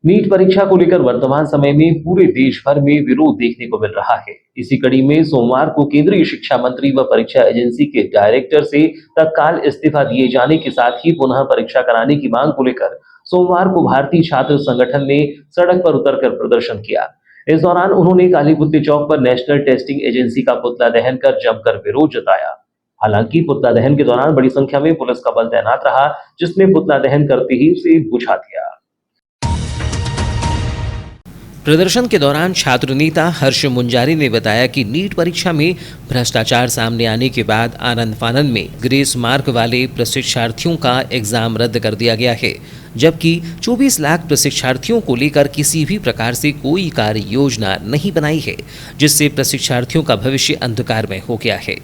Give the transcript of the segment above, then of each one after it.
NEET परीक्षा को लेकर वर्तमान समय में पूरे देश भर में विरोध देखने को मिल रहा है। इसी कड़ी में सोमवार को केंद्रीय शिक्षा मंत्री व परीक्षा एजेंसी के डायरेक्टर से तत्काल इस्तीफा दिए जाने के साथ ही पुनः परीक्षा कराने की मांग को लेकर सोमवार को भारतीय छात्र संगठन ने सड़क पर उतरकर प्रदर्शन किया। इस दौरान उन्होंने कालीपुत्ती चौक पर नेशनल टेस्टिंग एजेंसी का पुतला दहन कर जमकर विरोध जताया। हालांकि पुतला दहन के दौरान बड़ी संख्या में पुलिस का बल तैनात रहा, जिसने पुतला दहन करते ही उसे बुझा दिया। प्रदर्शन के दौरान छात्र नेता हर्ष मुंजारी ने बताया कि नीट परीक्षा में भ्रष्टाचार सामने आने के बाद आनंद फानंद में ग्रेस मार्क वाले प्रशिक्षार्थियों का एग्जाम रद्द कर दिया गया है, जबकि 24 लाख प्रशिक्षार्थियों को लेकर किसी भी प्रकार से कोई कार्य योजना नहीं बनाई है, जिससे प्रशिक्षार्थियों का भविष्य अंधकार में हो गया है।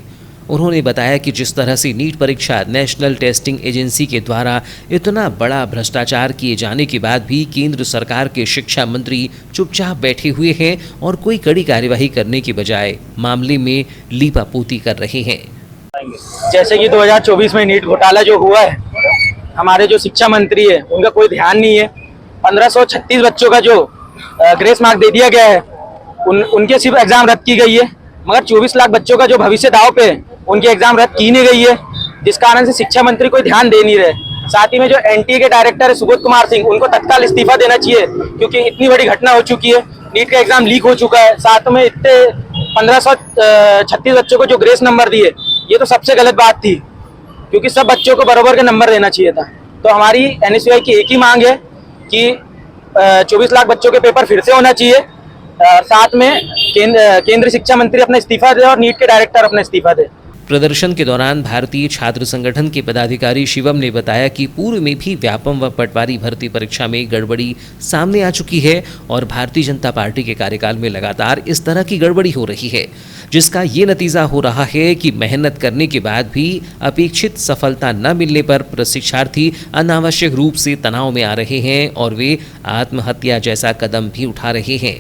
उन्होंने बताया कि जिस तरह से नीट परीक्षा नेशनल टेस्टिंग एजेंसी के द्वारा इतना बड़ा भ्रष्टाचार किए जाने के बाद भी केंद्र सरकार के शिक्षा मंत्री चुपचाप बैठे हुए हैं और कोई कड़ी कार्यवाही करने की बजाय मामले में लीपापोती कर रहे हैं। जैसे कि 2024 में नीट घोटाला जो हुआ है, हमारे जो शिक्षा मंत्री है उनका कोई ध्यान नहीं है। 1536 बच्चों का जो ग्रेस मार्क दे दिया गया है, उनके सिर्फ एग्जाम रद्द की गई है, मगर 24 लाख बच्चों का जो भविष्य दाव पे है उनकी एग्जाम रद्द की नहीं गई है, जिस कारण से शिक्षा मंत्री कोई ध्यान दे नहीं रहे। साथ ही में जो एनटीए के डायरेक्टर है सुबोध कुमार सिंह, उनको तत्काल इस्तीफा देना चाहिए, क्योंकि इतनी बड़ी घटना हो चुकी है। नीट का एग्जाम लीक हो चुका है, साथ में इतने 1536 बच्चों को जो ग्रेस नंबर दिए, ये तो सबसे गलत बात थी, क्योंकि सब बच्चों को बराबर के नंबर देना चाहिए था। तो हमारी एनएसयूआई की एक ही मांग है कि 24 लाख बच्चों के पेपर फिर से होना चाहिए, साथ में केंद्र शिक्षा मंत्री अपना इस्तीफा दे और नीट के डायरेक्टर अपना इस्तीफा दे। प्रदर्शन के दौरान भारतीय छात्र संगठन के पदाधिकारी शिवम ने बताया कि पूर्व में भी व्यापम व पटवारी भर्ती परीक्षा में गड़बड़ी सामने आ चुकी है और भारतीय जनता पार्टी के कार्यकाल में लगातार इस तरह की गड़बड़ी हो रही है, जिसका ये नतीजा हो रहा है कि मेहनत करने के बाद भी अपेक्षित सफलता न मिलने पर प्रशिक्षार्थी अनावश्यक रूप से तनाव में आ रहे हैं और वे आत्महत्या जैसा कदम भी उठा रहे हैं।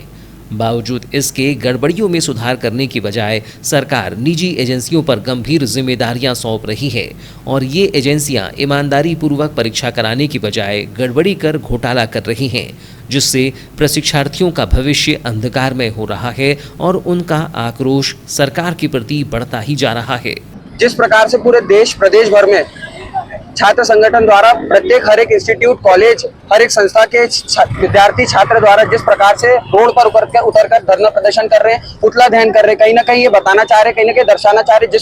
बावजूद इसके गड़बड़ियों में सुधार करने की बजाय सरकार निजी एजेंसियों पर गंभीर जिम्मेदारियां सौंप रही है और ये एजेंसियां ईमानदारी पूर्वक परीक्षा कराने की बजाय गड़बड़ी कर घोटाला कर रही हैं, जिससे प्रशिक्षार्थियों का भविष्य अंधकार में हो रहा है और उनका आक्रोश सरकार के प्रति बढ़ता ही जा रहा है। जिस प्रकार से पूरे देश प्रदेश भर में छात्र संगठन द्वारा प्रत्येक हर एक इंस्टीट्यूट, कॉलेज, हर एक संस्था के विद्यार्थी छात्र द्वारा जिस प्रकार से रोड पर उतरकर धरना प्रदर्शन कर रहे हैं, पुतला दहन कर रहे हैं, कहीं ना कहीं ये बताना चाह रहे हैं, कहीं ना कहीं दर्शाना चाह रहे हैं,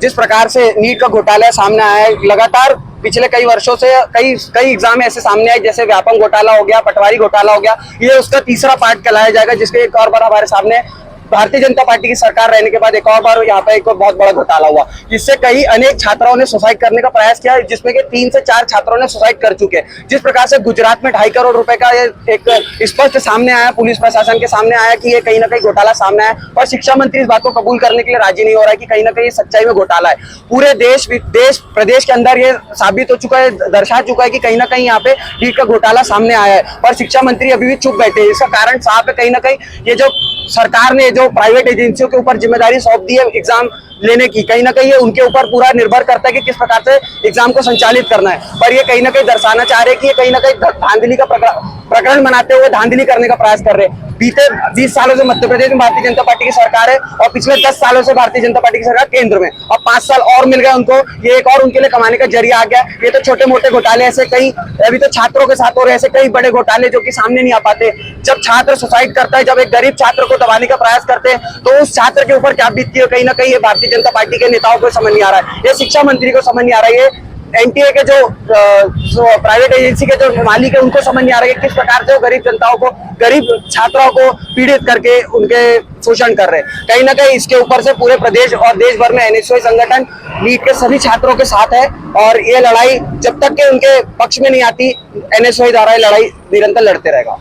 जिस प्रकार से नीट का घोटाला सामने आया है। लगातार पिछले कई वर्षों से कई एग्जाम ऐसे सामने आए, जैसे व्यापम घोटाला हो गया, पटवारी घोटाला हो गया, ये उसका तीसरा पार्ट कहलाया जाएगा, जिसके एक और बार हमारे सामने भारतीय जनता पार्टी की सरकार रहने के बाद एक और बार यहाँ पे एक बहुत बड़ा घोटाला हुआ, जिससे कई अनेक छात्राओं ने सुसाइड करने का प्रयास किया, जिसमें कि 3 से 4 छात्रों ने सुसाइड कर चुके हैं। जिस प्रकार से गुजरात में 2.5 करोड़ रुपए का एक स्पष्ट सामने आया, पुलिस प्रशासन के सामने आया कि ये कहीं ना कहीं घोटाला सामने आया, और शिक्षा मंत्री इस बात को कबूल करने के लिए राजी नहीं हो रहा है कि कहीं ना कहीं सच्चाई में घोटाला है। पूरे देश प्रदेश के अंदर ये साबित हो चुका है, दर्शा चुका है कि कहीं ना कहीं यहाँ पे नीट का घोटाला सामने आया है, पर शिक्षा मंत्री अभी भी चुप बैठे हैं। इसका कारण साफ है, कहीं ना कहीं ये जो सरकार ने जो प्राइवेट एजेंसियों के ऊपर जिम्मेदारी सौंप दी है एग्जाम लेने की, कहीं ना कहीं ये उनके ऊपर पूरा निर्भर करता है कि किस प्रकार से एग्जाम को संचालित करना है। पर ये कहीं ना कहीं दर्शाना चाह रहे हैं कि ये कहीं ना कहीं धांधली का प्रकरण बनाते हुए धांधली करने का प्रयास कर रहे हैं। बीते 20 सालों से मध्य प्रदेश में भारतीय जनता पार्टी की सरकार है और पिछले 10 सालों से भारतीय जनता पार्टी की सरकार केंद्र में, और 5 साल और मिल गए उनको, ये एक और उनके लिए कमाने का जरिया आ गया। ये तो छोटे मोटे घोटाले ऐसे कई अभी तो छात्रों के साथ हो रहे, ऐसे कई बड़े घोटाले जो कि सामने नहीं आ पाते। जब छात्र सुसाइड करता है, जब एक गरीब छात्र को दबाने का प्रयास करते हैं, तो उस छात्र के ऊपर क्या बीतती है, कहीं ना कहीं ये भारतीय जनता पार्टी के नेताओं को समझ नहीं आ रहा है, ये शिक्षा मंत्री को समझ नहीं आ रहा है, एनटीए के जो प्राइवेट एजेंसी के जो मालिक है उनको समझ नहीं आ रहा है कि किस प्रकार से वो गरीब जनताओं को, गरीब छात्रों को पीड़ित करके उनके शोषण कर रहे हैं। कहीं ना कहीं इसके ऊपर से पूरे प्रदेश और देश भर में एनएसयूआई संगठन नीट के सभी छात्रों के साथ है, और ये लड़ाई जब तक के उनके पक्ष में नहीं आती, एनएसयूआई द्वारा ये लड़ाई निरंतर लड़ते रहेगा।